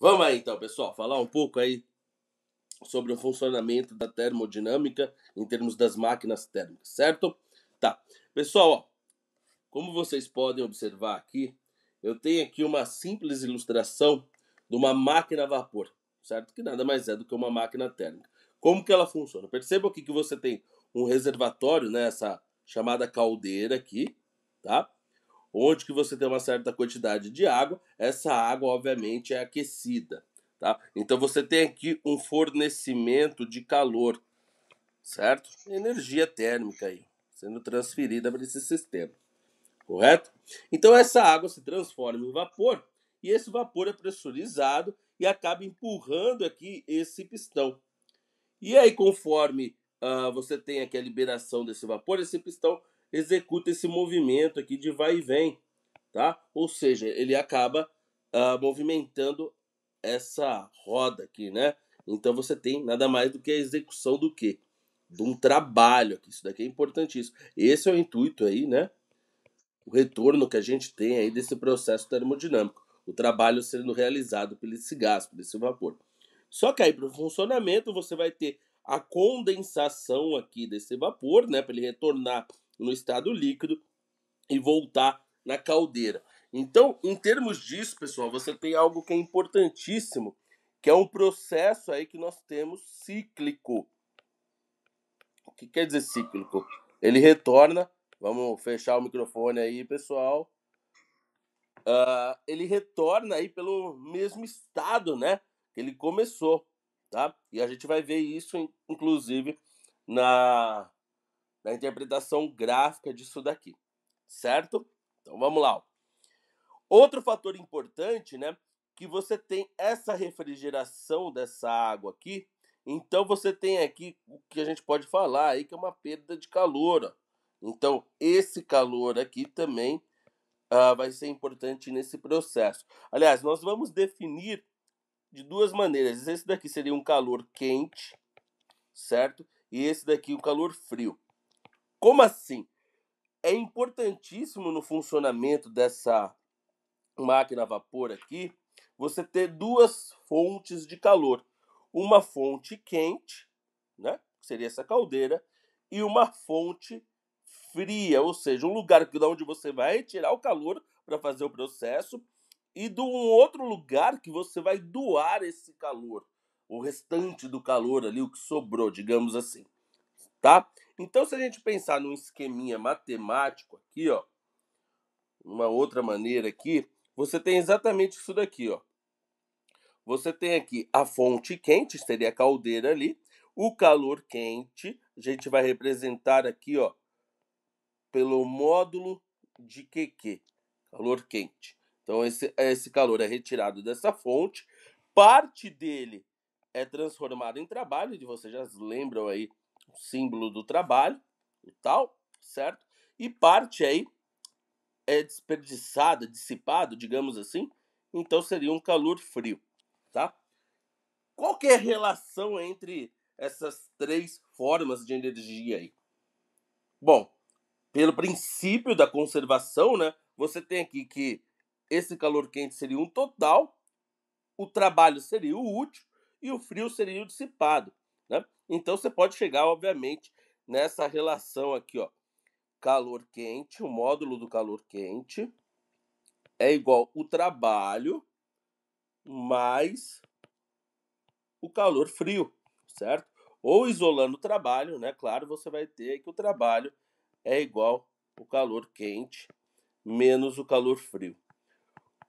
Vamos aí então, pessoal, falar um pouco aí sobre o funcionamento da termodinâmica em termos das máquinas térmicas, certo? Tá. Pessoal, ó, como vocês podem observar aqui, eu tenho aqui uma simples ilustração de uma máquina a vapor, certo? Que nada mais é do que uma máquina térmica. Como que ela funciona? Perceba aqui que você tem um reservatório, né, essa chamada caldeira aqui, tá? Onde que você tem uma certa quantidade de água, essa água obviamente é aquecida, tá? Então você tem aqui um fornecimento de calor, certo? Energia térmica aí, sendo transferida para esse sistema, correto? Então essa água se transforma em vapor e esse vapor é pressurizado e acaba empurrando aqui esse pistão. E aí, conforme você tem aqui a liberação desse vapor, esse pistão executa esse movimento aqui de vai e vem, tá? Ou seja, ele acaba movimentando essa roda aqui, né? Então você tem nada mais do que a execução do quê? De um trabalho aqui. Isso daqui é importantíssimo. Esse é o intuito aí, né? O retorno que a gente tem aí desse processo termodinâmico. O trabalho sendo realizado por esse gás, por esse vapor. Só que aí para o funcionamento você vai ter a condensação aqui desse vapor, né? Para ele retornar no estado líquido e voltar na caldeira. Então, em termos disso, pessoal, você tem algo que é importantíssimo, que é um processo aí que nós temos cíclico. O que quer dizer cíclico? Ele retorna, vamos fechar o microfone aí, pessoal. Ele retorna aí pelo mesmo estado, né, que ele começou, tá? E a gente vai ver isso, inclusive, na interpretação gráfica disso daqui, certo? Então vamos lá. Outro fator importante, né, que você tem essa refrigeração dessa água aqui, então você tem aqui o que a gente pode falar aí que é uma perda de calor, ó. Então esse calor aqui também vai ser importante nesse processo. Aliás, nós vamos definir de duas maneiras. Esse daqui seria um calor quente, certo? E esse daqui um calor frio. Como assim? É importantíssimo no funcionamento dessa máquina a vapor aqui, você ter duas fontes de calor. Uma fonte quente, né, que seria essa caldeira, e uma fonte fria, ou seja, um lugar de onde você vai retirar o calor para fazer o processo e de um outro lugar que você vai doar esse calor, o restante do calor ali, o que sobrou, digamos assim, tá? Então, se a gente pensar num esqueminha matemático aqui, ó, uma outra maneira aqui, você tem exatamente isso daqui, ó. Você tem aqui a fonte quente, seria a caldeira ali, o calor quente, a gente vai representar aqui, ó, pelo módulo de QQ, calor quente. Então esse calor é retirado dessa fonte, parte dele é transformado em trabalho, e vocês já lembram aí o símbolo do trabalho, e tal, certo? E parte aí é desperdiçado, dissipado, digamos assim, então seria um calor frio, tá? Qual que é a relação entre essas três formas de energia aí? Bom, pelo princípio da conservação, né, você tem aqui que esse calor quente seria um total, o trabalho seria o útil e o frio seria o dissipado, né? Então você pode chegar, obviamente, nessa relação aqui, ó, calor quente, o módulo do calor quente é igual o trabalho mais o calor frio, certo? Ou isolando o trabalho, né? Claro, você vai ter que o trabalho é igual o calor quente menos o calor frio.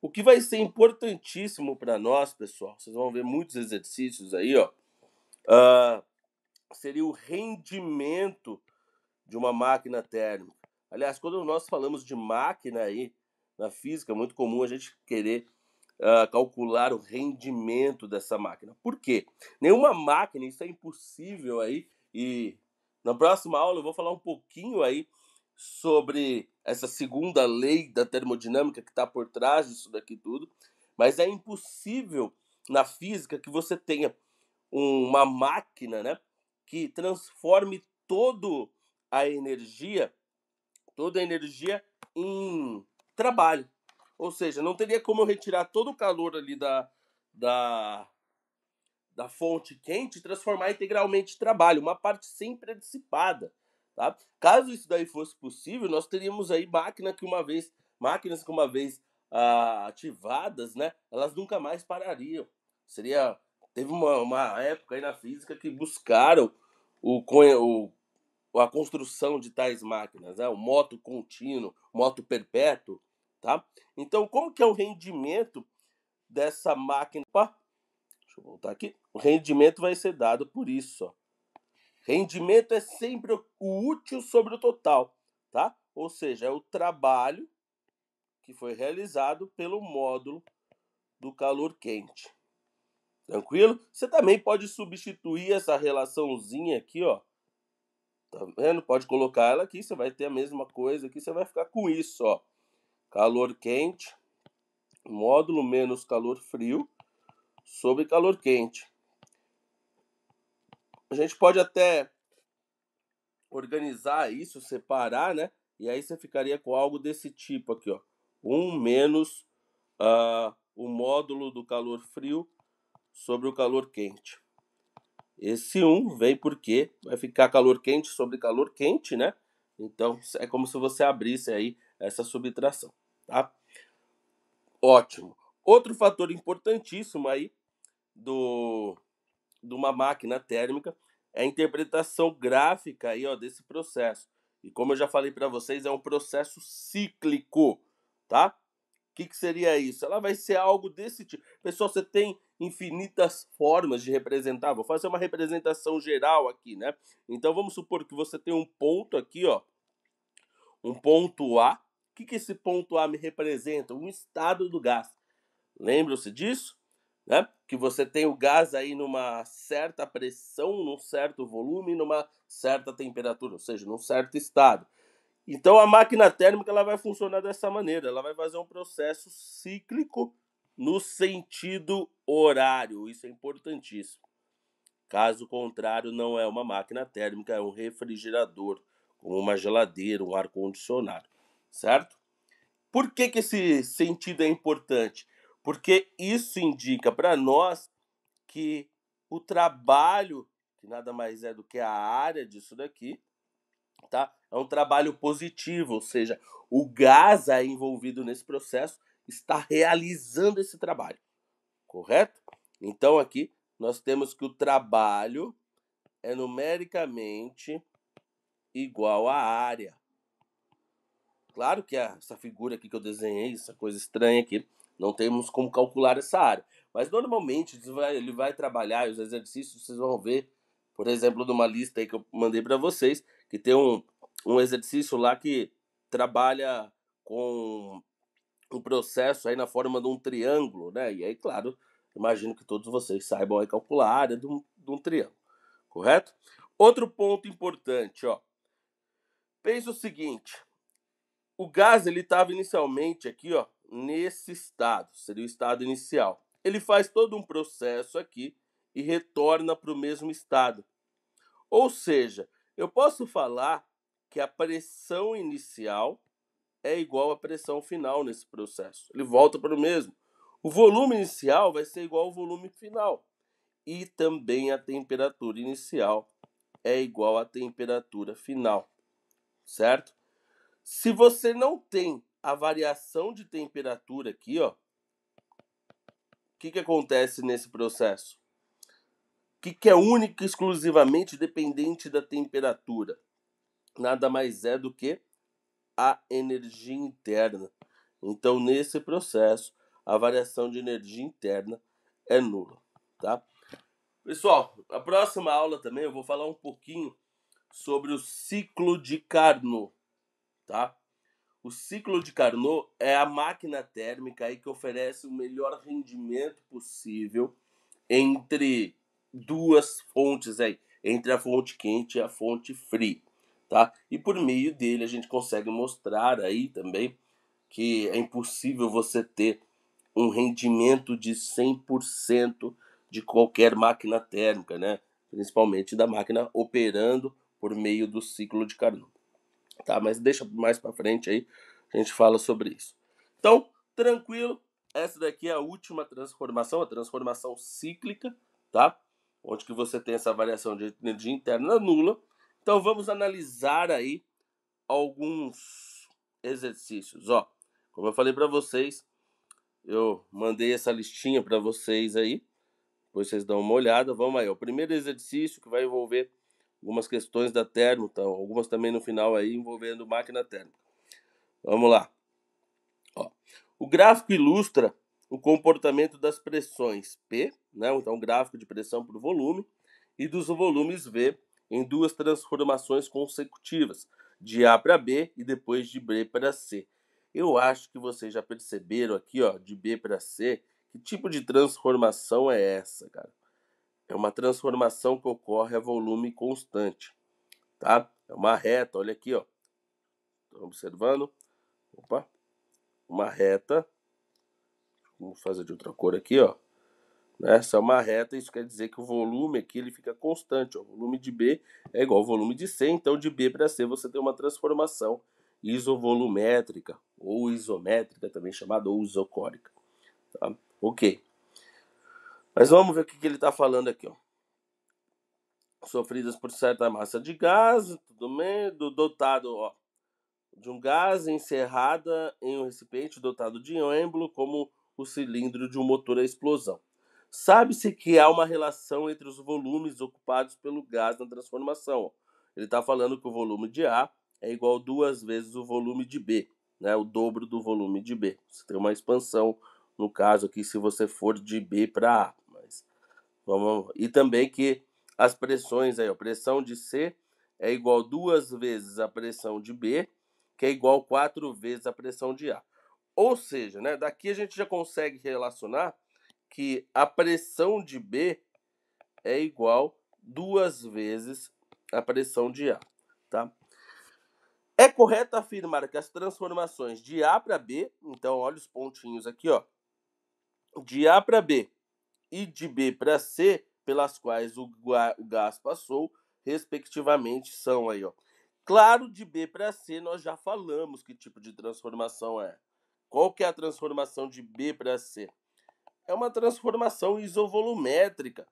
O que vai ser importantíssimo para nós, pessoal, vocês vão ver muitos exercícios aí, ó, seria o rendimento de uma máquina térmica. Aliás, quando nós falamos de máquina aí na física, é muito comum a gente querer calcular o rendimento dessa máquina. Por quê? Nenhuma máquina, isso é impossível aí, e na próxima aula eu vou falar um pouquinho aí sobre essa segunda lei da termodinâmica que está por trás disso daqui tudo, mas é impossível na física que você tenha uma máquina, né, que transforme toda a energia em trabalho. Ou seja, não teria como eu retirar todo o calor ali da fonte quente e transformar integralmente em trabalho, uma parte sempre é dissipada. Tá? Caso isso daí fosse possível, nós teríamos aí máquinas que uma vez ativadas, né, elas nunca mais parariam. Teve uma época aí na física que buscaram a construção de tais máquinas, né, o moto contínuo, moto perpétuo, tá? Então, como que é o rendimento dessa máquina? Opa, deixa eu voltar aqui. O rendimento vai ser dado por isso, ó. Rendimento é sempre o útil sobre o total, tá? Ou seja, é o trabalho que foi realizado pelo módulo do calor quente. Tranquilo? Você também pode substituir essa relaçãozinha aqui, ó. Tá vendo? Pode colocar ela aqui, você vai ter a mesma coisa aqui, você vai ficar com isso, ó. Calor quente, módulo menos calor frio sobre calor quente. A gente pode até organizar isso, separar, né? E aí você ficaria com algo desse tipo aqui, ó. 1 menos o módulo do calor frio sobre o calor quente. Esse 1 vem porque vai ficar calor quente sobre calor quente, né? Então é como se você abrisse aí essa subtração, tá? Ótimo. Outro fator importantíssimo aí de uma máquina térmica é a interpretação gráfica aí, ó, desse processo. E como eu já falei para vocês, é um processo cíclico, tá? O que seria isso? Ela vai ser algo desse tipo. Pessoal, você tem infinitas formas de representar. Vou fazer uma representação geral aqui, né? Então vamos supor que você tem um ponto aqui, ó, um ponto A. O que esse ponto A me representa? Um estado do gás. Lembram-se disso? Né? Que você tem o gás aí numa certa pressão, num certo volume, numa certa temperatura, ou seja, num certo estado. Então a máquina térmica ela vai funcionar dessa maneira, ela vai fazer um processo cíclico no sentido horário, isso é importantíssimo. Caso contrário, não é uma máquina térmica, é um refrigerador, como uma geladeira, um ar-condicionado, certo? Por que esse sentido é importante? Porque isso indica para nós que o trabalho, que nada mais é do que a área disso daqui, tá? É um trabalho positivo, ou seja, o gás aí envolvido nesse processo está realizando esse trabalho, correto? Então aqui nós temos que o trabalho é numericamente igual à área. Claro que essa figura aqui que eu desenhei, essa coisa estranha aqui, não temos como calcular essa área. Mas normalmente ele vai trabalhar, os exercícios vocês vão ver, por exemplo, numa lista aí que eu mandei para vocês, que tem um exercício lá que trabalha com um processo aí na forma de um triângulo, né? E aí, claro, imagino que todos vocês saibam aí calcular a área de um triângulo, correto? Outro ponto importante, ó. Pensa o seguinte, o gás ele estava inicialmente aqui, ó, nesse estado, seria o estado inicial. Ele faz todo um processo aqui e retorna para o mesmo estado. Ou seja, eu posso falar que a pressão inicial é igual à pressão final nesse processo. Ele volta para o mesmo. O volume inicial vai ser igual ao volume final. E também a temperatura inicial é igual à temperatura final, certo? Se você não tem a variação de temperatura aqui, ó, o que acontece nesse processo? O que é única e exclusivamente dependente da temperatura? Nada mais é do que a energia interna. Então, nesse processo, a variação de energia interna é nula, tá? Pessoal, a próxima aula também eu vou falar um pouquinho sobre o ciclo de Carnot, tá? O ciclo de Carnot é a máquina térmica aí que oferece o melhor rendimento possível entre duas fontes aí, entre a fonte quente e a fonte fria, tá? E por meio dele a gente consegue mostrar aí também que é impossível você ter um rendimento de 100% de qualquer máquina térmica, né? Principalmente da máquina operando por meio do ciclo de Carnot. Tá, mas deixa mais para frente aí, a gente fala sobre isso. Então, tranquilo, essa daqui é a última transformação, a transformação cíclica, tá? Onde que você tem essa variação de energia interna nula. Então vamos analisar aí alguns exercícios. Ó, como eu falei para vocês, eu mandei essa listinha para vocês aí, depois vocês dão uma olhada. Vamos aí, o primeiro exercício que vai envolver algumas questões da termo, então, algumas também no final aí envolvendo máquina térmica. Vamos lá. Ó, o gráfico ilustra o comportamento das pressões P, né? Então, gráfico de pressão por volume, e dos volumes V em duas transformações consecutivas, de A para B e depois de B para C. Eu acho que vocês já perceberam aqui, ó, de B para C, que tipo de transformação é essa, cara? É uma transformação que ocorre a volume constante, tá? É uma reta, olha aqui, ó. Estão observando? Opa, uma reta. Vamos fazer de outra cor aqui, ó. Essa é uma reta, isso quer dizer que o volume aqui ele fica constante. Ó. O volume de B é igual ao volume de C, então de B para C você tem uma transformação isovolumétrica, ou isométrica, também chamada, ou isocórica. Tá? Ok. Mas vamos ver o que ele está falando aqui. Ó. Sofridas por certa massa de gás, tudo bem, dotado ó, de um gás encerrada em um recipiente dotado de êmbolo, como o cilindro de um motor à explosão. Sabe-se que há uma relação entre os volumes ocupados pelo gás na transformação. Ele está falando que o volume de A é igual a 2 vezes o volume de B, né? O dobro do volume de B. Você tem uma expansão, no caso aqui, se você for de B para A. Mas vamos... E também que as pressões aí, a pressão de C é igual a 2 vezes a pressão de B, que é igual a 4 vezes a pressão de A. Ou seja, né, daqui a gente já consegue relacionar que a pressão de B é igual 2 vezes a pressão de A. Tá? É correto afirmar que as transformações de A para B, então olha os pontinhos aqui, ó, de A para B e de B para C, pelas quais o gás passou, respectivamente, são aí, ó. Claro, de B para C nós já falamos que tipo de transformação é. Qual que é a transformação de B para C? É uma transformação isovolumétrica.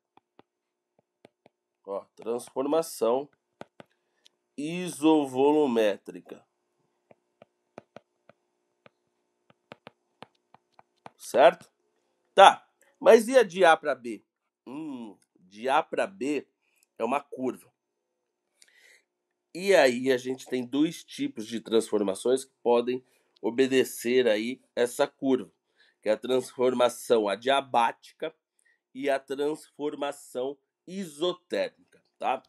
Ó, transformação isovolumétrica. Certo? Tá, mas e a de A para B? De A para B é uma curva. E aí a gente tem dois tipos de transformações que podem obedecer aí essa curva, que é a transformação adiabática e a transformação isotérmica, tá?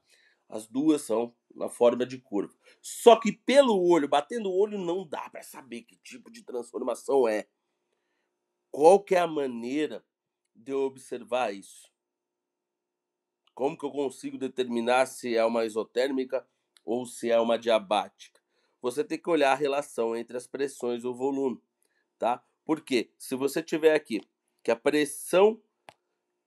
As duas são na forma de curva. Só que pelo olho, batendo o olho, não dá para saber que tipo de transformação é. Qual que é a maneira de eu observar isso? Como que eu consigo determinar se é uma isotérmica ou se é uma diabática? Você tem que olhar a relação entre as pressões e o volume, tá? Porque se você tiver aqui que a pressão,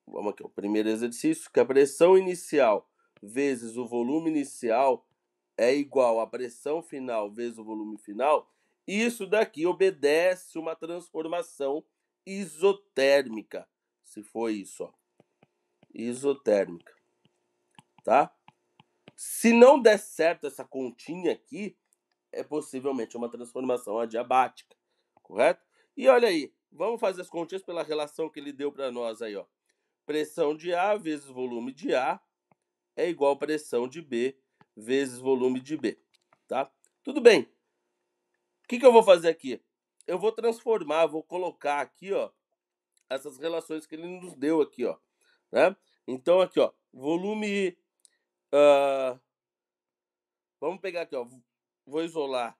vamos aqui, o primeiro exercício, que a pressão inicial vezes o volume inicial é igual à pressão final vezes o volume final, isso daqui obedece uma transformação isotérmica, se for isso, ó, isotérmica. Tá? Se não der certo essa continha aqui, é possivelmente uma transformação adiabática, correto? E olha aí, vamos fazer as continhas pela relação que ele deu para nós aí, ó. Pressão de A vezes volume de A é igual a pressão de B vezes volume de B, tá? Tudo bem. O que eu vou fazer aqui? Eu vou transformar, vou colocar aqui, ó, essas relações que ele nos deu aqui, ó, né? Então aqui, ó, volume vamos pegar aqui, ó. Vou isolar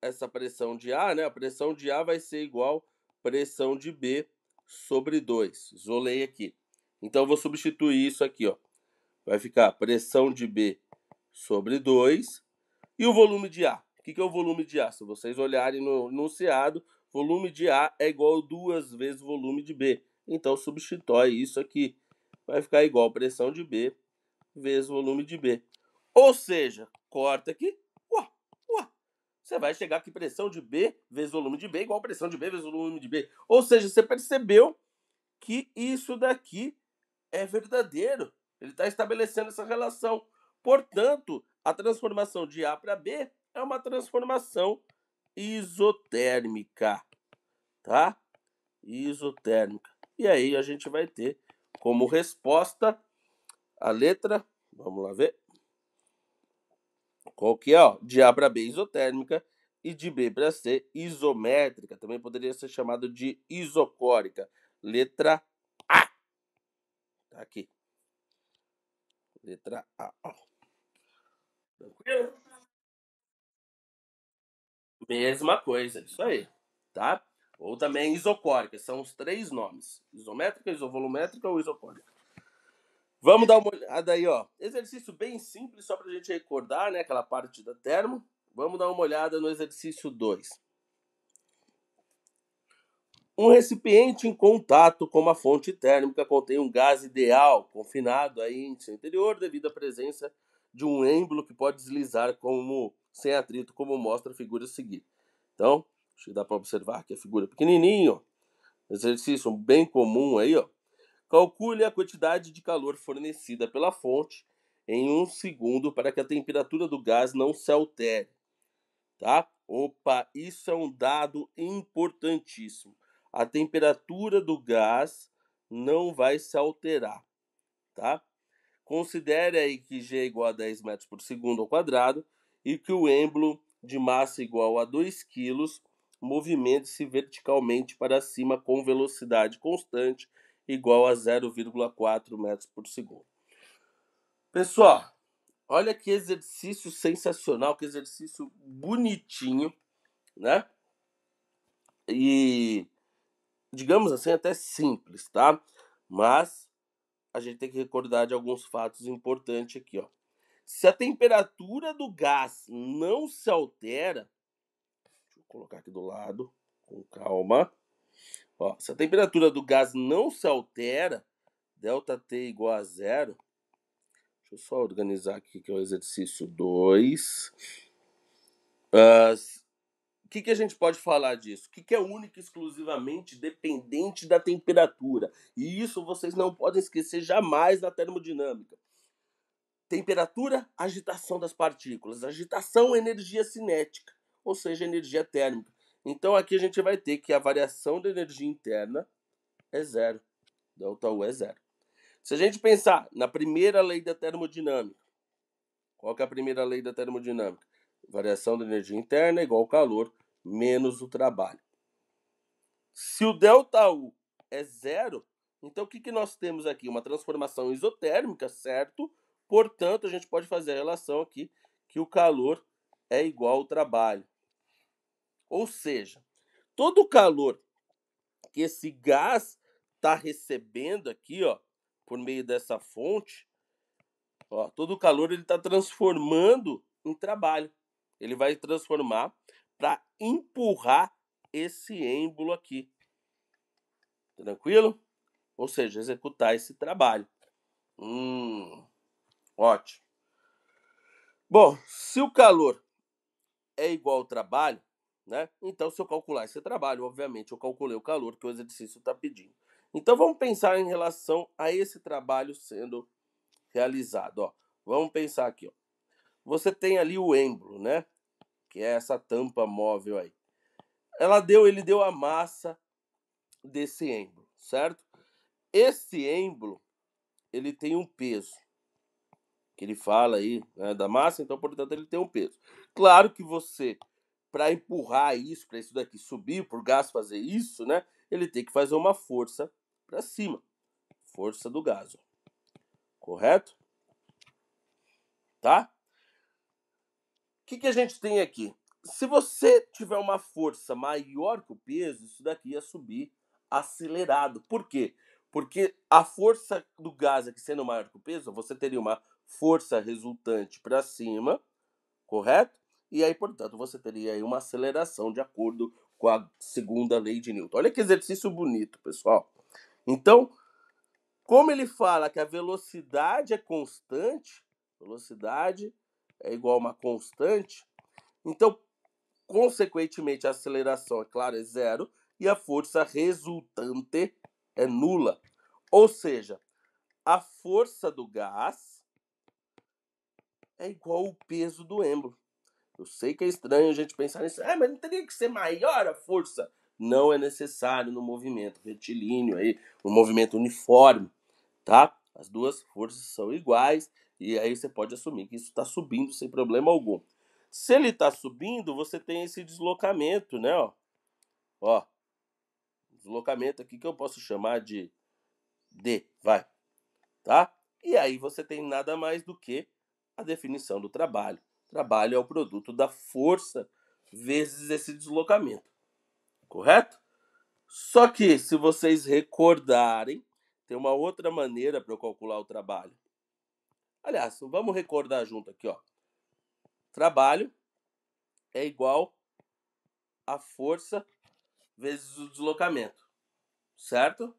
essa pressão de A, né? A pressão de A vai ser igual pressão de B sobre 2. Isolei aqui. Então, eu vou substituir isso aqui, ó. Vai ficar pressão de B sobre 2. E o volume de A? O que é o volume de A? Se vocês olharem no enunciado, volume de A é igual a 2 vezes o volume de B. Então, substitui isso aqui. Vai ficar igual pressão de B vezes volume de B. Ou seja, corta aqui. você vai chegar que pressão de B vezes volume de B igual a pressão de B vezes volume de B. Ou seja, você percebeu que isso daqui é verdadeiro. Ele está estabelecendo essa relação. Portanto, a transformação de A para B é uma transformação isotérmica, tá? Isotérmica. E aí a gente vai ter como resposta a letra, vamos lá ver, qual que é? Ó, de A para B isotérmica e de B para C isométrica. Também poderia ser chamado de isocórica. Letra A. Tá aqui. Letra A. Ó. Tranquilo? Mesma coisa, isso aí, tá? Ou também isocórica, são os três nomes: isométrica, isovolumétrica ou isocórica. Vamos dar uma olhada aí, ó. Exercício bem simples, só pra gente recordar, né? Aquela parte da termo. Vamos dar uma olhada no exercício 2. Um recipiente em contato com uma fonte térmica contém um gás ideal, confinado aí em seu interior devido à presença de um êmbolo que pode deslizar sem atrito, como mostra a figura a seguir. Então, acho que dá para observar que a figura é pequenininho, exercício bem comum aí, ó. Calcule a quantidade de calor fornecida pela fonte em 1 segundo para que a temperatura do gás não se altere, tá? Opa, isso é um dado importantíssimo. A temperatura do gás não vai se alterar, tá? Considere aí que G é igual a 10 metros por segundo ao quadrado e que o êmbolo de massa igual a 2 quilos movimente-se verticalmente para cima com velocidade constante igual a 0,4 metros por segundo. Pessoal, olha que exercício sensacional, que exercício bonitinho, né? E, digamos assim, até simples, tá? Mas a gente tem que recordar de alguns fatos importantes aqui, ó. Se a temperatura do gás não se altera, deixa eu colocar aqui do lado, com calma. Ó, se a temperatura do gás não se altera, ΔT igual a zero. Deixa eu só organizar aqui que é o exercício 2. O que a gente pode falar disso? O que é único e exclusivamente dependente da temperatura? E isso vocês não podem esquecer jamais na termodinâmica. Temperatura, agitação das partículas. Agitação, energia cinética, ou seja, energia térmica. Então aqui a gente vai ter que a variação da energia interna é zero. ΔU é zero. Se a gente pensar na primeira lei da termodinâmica, qual que é a primeira lei da termodinâmica? Variação da energia interna é igual ao calor menos o trabalho. Se o ΔU é zero, então o que nós temos aqui? Uma transformação isotérmica, certo? Portanto, a gente pode fazer a relação aqui que o calor é igual ao trabalho. Ou seja, todo o calor que esse gás está recebendo aqui, ó, por meio dessa fonte, ó, todo o calor ele está transformando em trabalho. Ele vai transformar para empurrar esse êmbolo aqui. Tranquilo? Ou seja, executar esse trabalho. Ótimo. Bom, se o calor é igual ao trabalho, né? Então, se eu calcular esse trabalho, obviamente, eu calculei o calor que o exercício está pedindo. Então, vamos pensar em relação a esse trabalho sendo realizado. Ó. Vamos pensar aqui. Ó. Você tem ali o êmbolo, né? Que é essa tampa móvel aí. Ele deu a massa desse êmbolo, certo? Esse êmbolo, ele tem um peso. Que ele fala aí, né, da massa, então, portanto, ele tem um peso. Claro que você, para empurrar isso, para isso daqui subir, por gás fazer isso, né, ele tem que fazer uma força para cima. Força do gás, ó. Correto? Tá? O que a gente tem aqui? Se você tiver uma força maior que o peso, isso daqui ia subir acelerado. Por quê? Porque a força do gás aqui sendo maior que o peso, você teria uma força resultante para cima, correto? E aí, portanto, você teria aí uma aceleração de acordo com a segunda lei de Newton. Olha que exercício bonito, pessoal. Então, como ele fala que a velocidade é constante, velocidade é igual a uma constante, então, Consequentemente, a aceleração, é claro, é zero e a força resultante é nula. Ou seja, a força do gás é igual ao peso do êmbolo. Eu sei que é estranho a gente pensar nisso. Mas não teria que ser maior a força? Não é necessário no movimento retilíneo, aí, no movimento uniforme, tá? As duas forças são iguais e aí você pode assumir que isso está subindo sem problema algum. Se ele está subindo, você tem esse deslocamento, né? Ó, deslocamento aqui que eu posso chamar de D, vai, tá? E aí você tem nada mais do que a definição do trabalho. Trabalho é o produto da força vezes esse deslocamento, correto? Só que, se vocês recordarem, tem uma outra maneira para eu calcular o trabalho. Aliás, vamos recordar junto aqui, ó. Trabalho é igual a força vezes o deslocamento, certo?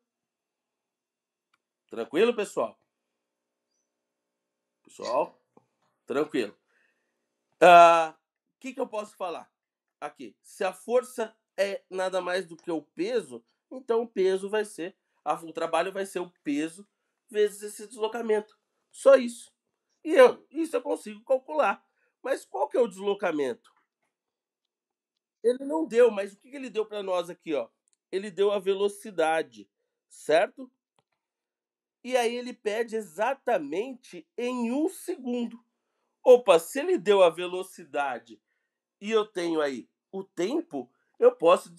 Tranquilo, pessoal? Pessoal, tranquilo. O que eu posso falar aqui? Se a força é nada mais do que o peso, então o peso vai ser, o trabalho vai ser o peso vezes esse deslocamento. Só isso. E isso eu consigo calcular. Mas qual que é o deslocamento? Ele não deu, mas o que ele deu para nós aqui, ó? Ele deu a velocidade, certo? E aí ele pede exatamente em 1 segundo. Opa, se ele deu a velocidade e eu tenho aí o tempo, eu posso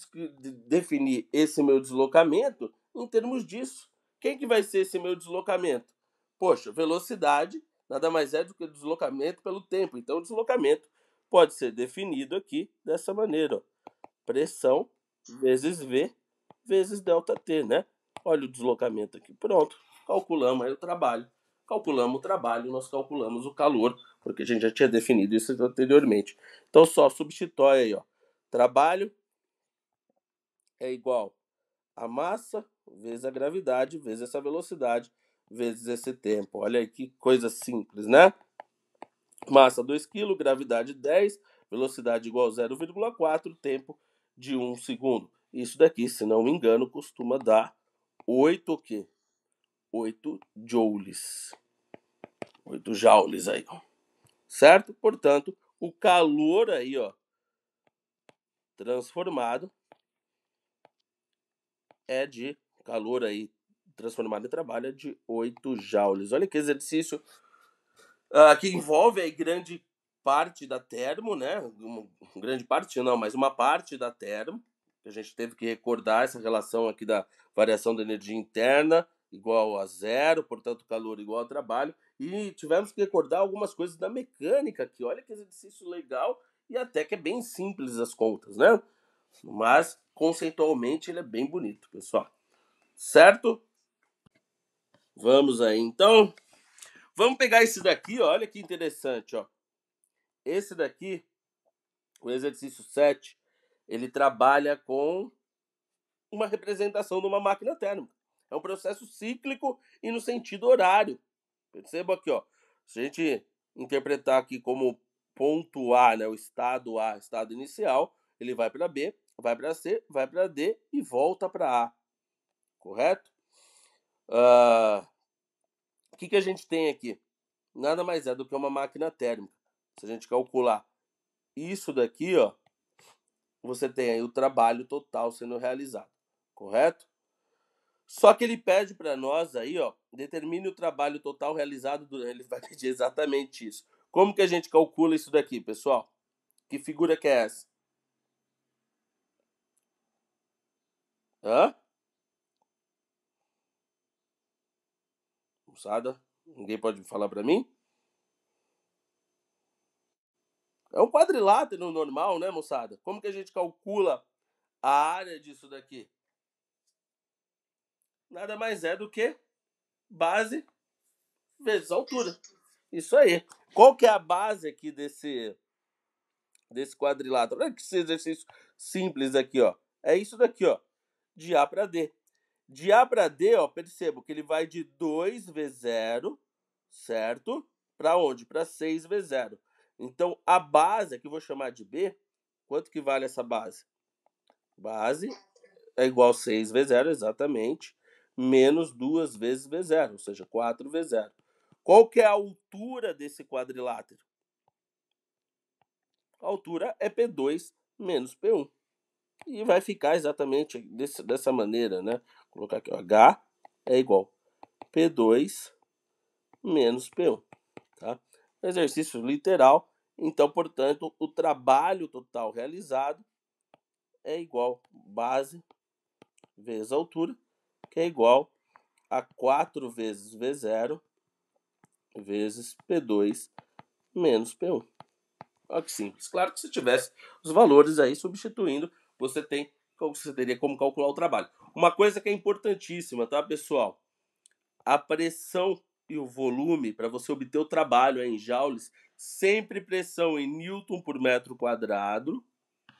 definir esse meu deslocamento em termos disso. Quem que vai ser esse meu deslocamento? Poxa, velocidade nada mais é do que deslocamento pelo tempo. Então, o deslocamento pode ser definido aqui dessa maneira. Ó. Pressão vezes V vezes ΔT, né? Olha o deslocamento aqui. Pronto. Calculamos aí o trabalho. Calculamos o trabalho, nós calculamos o calor, porque a gente já tinha definido isso anteriormente. Então, só substitui aí, ó. Trabalho é igual a massa vezes a gravidade, vezes essa velocidade, vezes esse tempo. Olha aí que coisa simples, né? Massa 2 kg, gravidade 10, velocidade igual a 0,4, tempo de 1 segundo. Isso daqui, se não me engano, costuma dar 8 o quê? 8 joules. 8 joules aí, ó. Certo? Portanto, o calor aí, ó, transformado é de calor aí transformado em trabalho é de 8 joules. Olha que exercício que envolve aí grande parte da termo, né? Grande parte não, mas uma parte da termo. A gente teve que recordar essa relação aqui da variação da energia interna igual a zero, portanto calor igual a trabalho. E tivemos que recordar algumas coisas da mecânica aqui. Olha que exercício legal e até que é bem simples as contas, né? Mas conceitualmente ele é bem bonito, pessoal. Certo? Vamos aí então. Vamos pegar esse daqui, ó. Olha que interessante, ó. Esse daqui, o exercício 7, ele trabalha com uma representação de uma máquina térmica. É um processo cíclico e no sentido horário. Perceba aqui, ó. Se a gente interpretar aqui como ponto A, né, o estado A, estado inicial, ele vai para B, vai para C, vai para D e volta para A. Correto? O que a gente tem aqui? Nada mais é do que uma máquina térmica. Se a gente calcular isso daqui, ó, você tem aí o trabalho total sendo realizado, correto? Só que ele pede para nós aí, ó, determine o trabalho total realizado durante. Ele vai pedir exatamente isso. Como que a gente calcula isso daqui, pessoal? Que figura que é essa? Hã? Moçada? Ninguém pode falar para mim? É um quadrilátero normal, né, moçada? Como que a gente calcula a área disso daqui? Nada mais é do que base vezes altura. Isso aí. Qual que é a base aqui desse quadrilátero? Olha que esse exercício simples aqui, ó. É isso daqui, ó. De A para D. De A para D, ó, percebo que ele vai de 2V0, certo? Para onde? Para 6V0. Então, a base, que eu vou chamar de B, Quanto que vale essa base? Base é igual a 6 vezes 0, exatamente, menos 2 vezes V0, ou seja, 4 vezes 0. Qual que é a altura desse quadrilátero? A altura é P2 menos P1. E vai ficar exatamente dessa maneira, né? Vou colocar aqui, ó, H é igual a P2 menos P1, tá? Exercício literal, então, portanto, o trabalho total realizado é igual base vezes altura, que é igual a 4 vezes V0 vezes P2 menos P1. Olha que simples. Claro que se tivesse os valores aí substituindo, você teria como calcular o trabalho. Uma coisa que é importantíssima, tá, pessoal? A pressão e o volume, para você obter o trabalho em joules, sempre pressão em Newton por metro quadrado,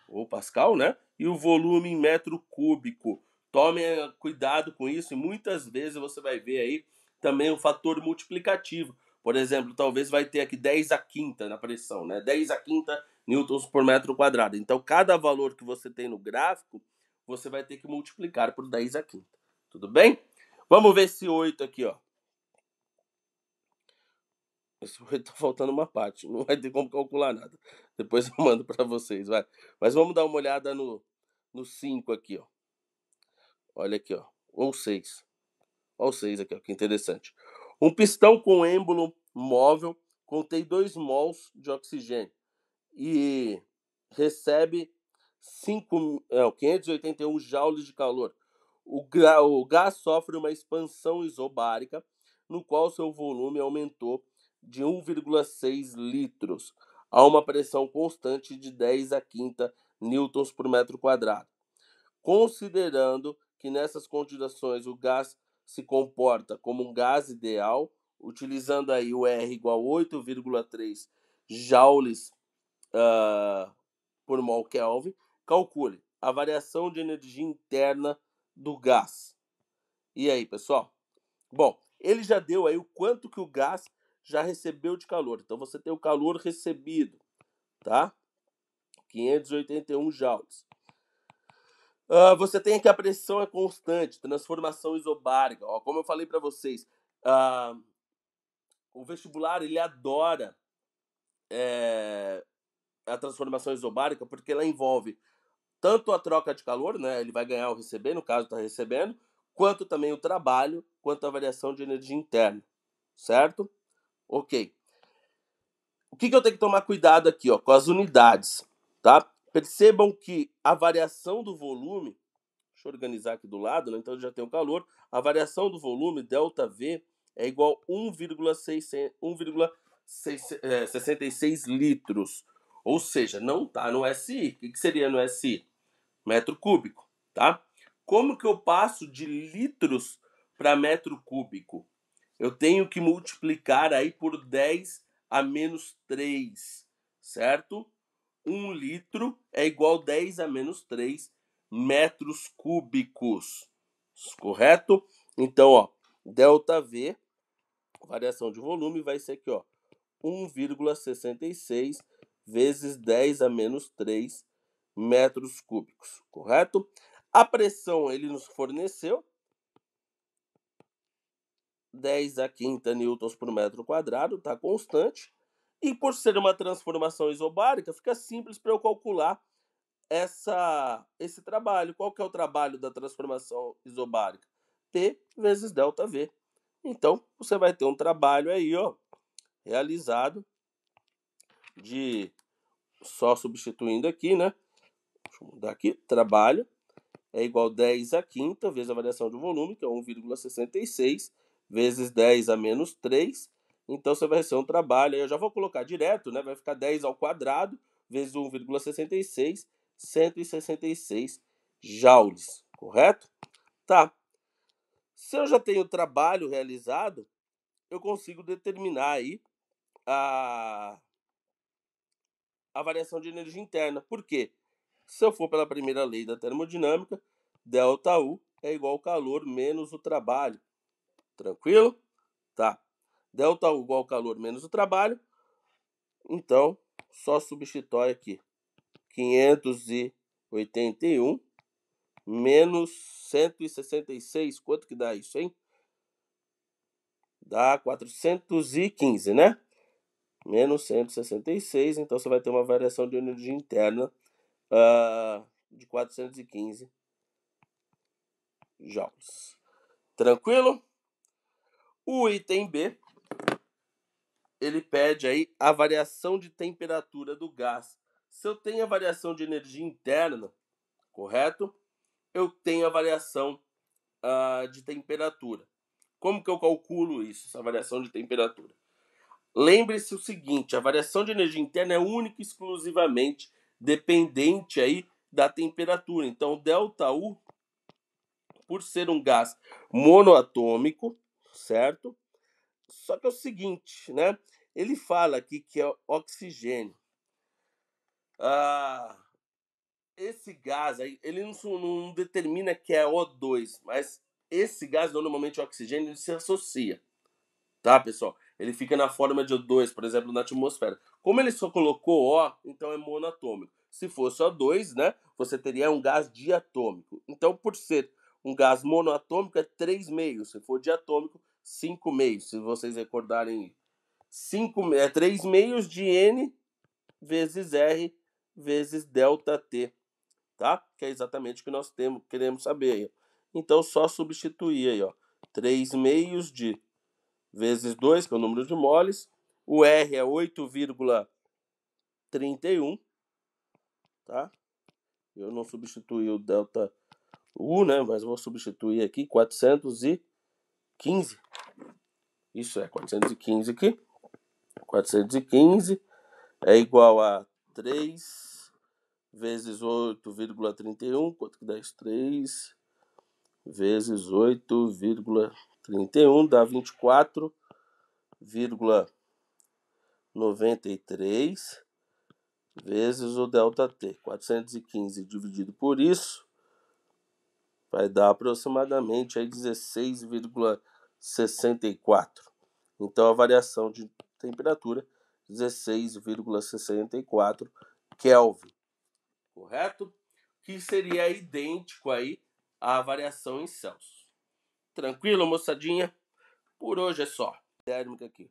ou Pascal, né? E o volume em metro cúbico. Tome cuidado com isso, e muitas vezes você vai ver aí também o fator multiplicativo. Por exemplo, talvez vai ter aqui 10 a quinta na pressão, né? 10 a quinta newtons por metro quadrado. Então, cada valor que você tem no gráfico, você vai ter que multiplicar por 10 a quinta. Tudo bem? Vamos ver esse 8 aqui, ó. Esse 8 tá faltando uma parte, não vai ter como calcular nada. Depois eu mando para vocês, vai. Mas vamos dar uma olhada no 5 aqui, ó. Olha aqui, ó. Ou 6. Olha o 6 aqui, ó, que interessante. Um pistão com êmbolo móvel contém 2 mols de oxigênio e recebe 581 joules de calor. O gás sofre uma expansão isobárica, no qual seu volume aumentou de 1,6 litros a uma pressão constante de 10 a quinta newtons por metro quadrado. Considerando que nessas condições o gás se comporta como um gás ideal, utilizando aí o R igual a 8,3 joules por mol Kelvin, calcule a variação de energia interna do gás. E aí, pessoal? Bom, ele já deu aí o quanto que o gás já recebeu de calor. Então você tem o calor recebido, tá? 581 joules. Você tem aqui a pressão é constante, transformação isobárica. Ó, como eu falei para vocês, o vestibular ele adora a transformação isobárica porque ela envolve tanto a troca de calor, né? Ele vai ganhar ou receber, no caso está recebendo, quanto também o trabalho, quanto a variação de energia interna, certo? Ok. O que eu tenho que tomar cuidado aqui, ó, com as unidades, tá? Percebam que a variação do volume, deixa eu organizar aqui do lado, né? Então já tem o calor, a variação do volume, ΔV, é igual a 1,66 litros. Ou seja, não está no SI. O que seria no SI? Metro cúbico, tá? Como que eu passo de litros para metro cúbico? Eu tenho que multiplicar aí por 10 a menos 3, certo? 1 litro é igual a 10 a menos 3 metros cúbicos, correto? Então, ó, ΔV, variação de volume, vai ser aqui, ó, 1,66 vezes 10 a menos 3 metros cúbicos, correto? A pressão ele nos forneceu 10 a quinta newtons por metro quadrado, está constante. E por ser uma transformação isobárica, fica simples para eu calcular esse trabalho. Qual que é o trabalho da transformação isobárica? P vezes ΔV. Então, você vai ter um trabalho aí, ó, realizado de, só substituindo aqui, né? Deixa eu mudar aqui, trabalho é igual a 10 a quinta vezes a variação de volume, que é 1,66, vezes 10 a menos 3. Então, você vai receber um trabalho, aí eu já vou colocar direto, né? Vai ficar 10 ao quadrado vezes 1,66, 166 joules, correto? Tá. Se eu já tenho o trabalho realizado, eu consigo determinar aí a variação de energia interna. Por quê? Se eu for pela primeira lei da termodinâmica, ΔU é igual ao calor menos o trabalho. Tranquilo? Tá. ΔU igual ao calor menos o trabalho. Então, só substitui aqui. 581 menos 166, quanto que dá isso, hein? Dá 415, né? Menos 166, então você vai ter uma variação de energia interna de 415 joules. Tranquilo? O item B, ele pede aí a variação de temperatura do gás. Se eu tenho a variação de energia interna, correto? Eu tenho a variação de temperatura. Como que eu calculo isso, essa variação de temperatura? Lembre-se o seguinte, a variação de energia interna é única e exclusivamente dependente aí da temperatura. Então, ΔU, por ser um gás monoatômico, certo? Só que é o seguinte, né? Ele fala aqui que é oxigênio. Esse gás aí, ele não determina que é O2, mas esse gás, normalmente o oxigênio, ele se associa. Tá, pessoal? Ele fica na forma de O2, por exemplo, na atmosfera. Como ele só colocou O, então é monoatômico. Se fosse O2, né, você teria um gás diatômico. Então, por ser um gás monoatômico, é 3 meios. Se for diatômico, 5 meios. Se vocês recordarem, 3 meios de N vezes R vezes ΔT, tá? Que é exatamente o que nós queremos saber aí. Então, só substituir aí, ó. 3 meios de vezes 2, que é o número de moles. O R é 8,31, tá? Eu não substituí o delta U, né? Mas vou substituir aqui 415. Isso é 415 aqui. 415 é igual a 3 vezes 8,31. Quanto que dá isso? 3 vezes 8,31 dá 24,93 vezes o ΔT. 415 dividido por isso vai dar aproximadamente 16,64. Então a variação de temperatura 16,64 Kelvin, correto? Que seria idêntico aí à variação em Celsius. Tranquilo, moçadinha? Por hoje é só. Térmica aqui.